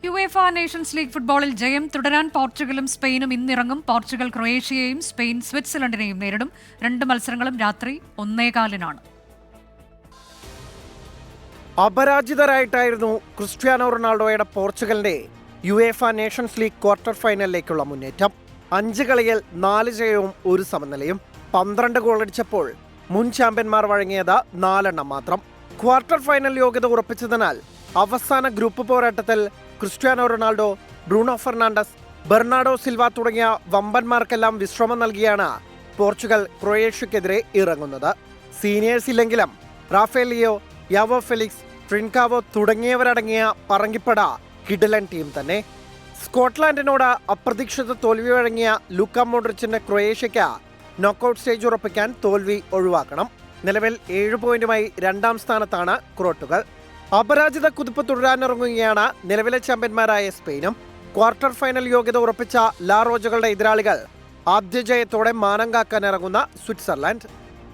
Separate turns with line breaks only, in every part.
UEFA Nations league ഫുട്ബോളിൽ ജയം തുടരാൻ പോർച്ചുഗലും സ്പെയിനും ഇന്നിറങ്ങും. പോർച്ചുഗൽ ക്രൊയേഷ്യയെയും സ്പെയിൻ സ്വിറ്റ്സർലൻഡിനെയും നേരിടും. 2 മത്സരങ്ങളും രാത്രി 1:15-നാണ്.
അപരാജിതരായിട്ടായിരുന്നു ക്രിസ്ത്യാനോ റൊണാൾഡോയുടെ പോർച്ചുഗലിന്റെ യുവേഫ നേഷൻസ് ലീഗ് ക്വാർട്ടർ ഫൈനലിലേക്കുള്ള മുന്നേറ്റം. 5 കളിയിൽ 4 ജയവും 1 സമനിലയും. 12 ഗോളടിച്ചപ്പോൾ മുൻ ചാമ്പ്യന്മാർ വഴങ്ങിയത് 4 എണ്ണം മാത്രം. ക്വാർട്ടർ ഫൈനൽ യോഗ്യത ഉറപ്പിച്ചതിനാൽ അവസാന ഗ്രൂപ്പ് പോരാട്ടത്തിൽ Cristiano Ronaldo, Bruno Fernandes, Bernardo Silva തുടങ്ങിയ വമ്പന്മാർക്കെല്ലാം വിശ്രമം നൽകിയാണ് പോർച്ചുഗൽ ക്രൊയേഷ്യക്കെതിരെ ഇറങ്ങുന്നത്. സീനിയേഴ്സ് ഇല്ലെങ്കിലും റാഫേലിയോ, യാവോ ഫെലിക്സ്, ട്രിൻകാവോ തുടങ്ങിയവരടങ്ങിയ പറങ്കിപ്പട കിടിലൻ ടീം തന്നെ. സ്കോട്ട്ലാൻഡിനോട് അപ്രതീക്ഷിത തോൽവി വഴങ്ങിയ ലൂക്ക മോഡ്രിച്ചിന്റെ ക്രൊയേഷ്യയ്ക്ക് നോക്കൌട്ട് സ്റ്റേജ് ഉറപ്പിക്കാൻ തോൽവി ഒഴിവാക്കണം. നിലവിൽ 7 പോയിന്റുമായി 2ാം സ്ഥാനത്താണ് ക്രോട്ടുകൾ. അപരാജിത കുതിപ്പ് തുടരാനിറങ്ങുകയാണ് നിലവിലെ ചാമ്പ്യന്മാരായ സ്പെയിനും. ക്വാർട്ടർ ഫൈനൽ യോഗ്യത ഉറപ്പിച്ച ലാ റോജകളുടെ എതിരാളികൾ ആദ്യ ജയത്തോടെ മാനം കാക്കാനിറങ്ങുന്ന സ്വിറ്റ്സർലൻഡ്.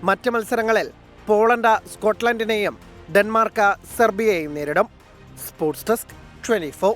മറ്റ് മത്സരങ്ങളിൽ പോളണ്ട് സ്കോട്ട്ലൻഡിനെയും ഡെൻമാർക്ക് സെർബിയയെയും നേരിടും. Sports desk 24.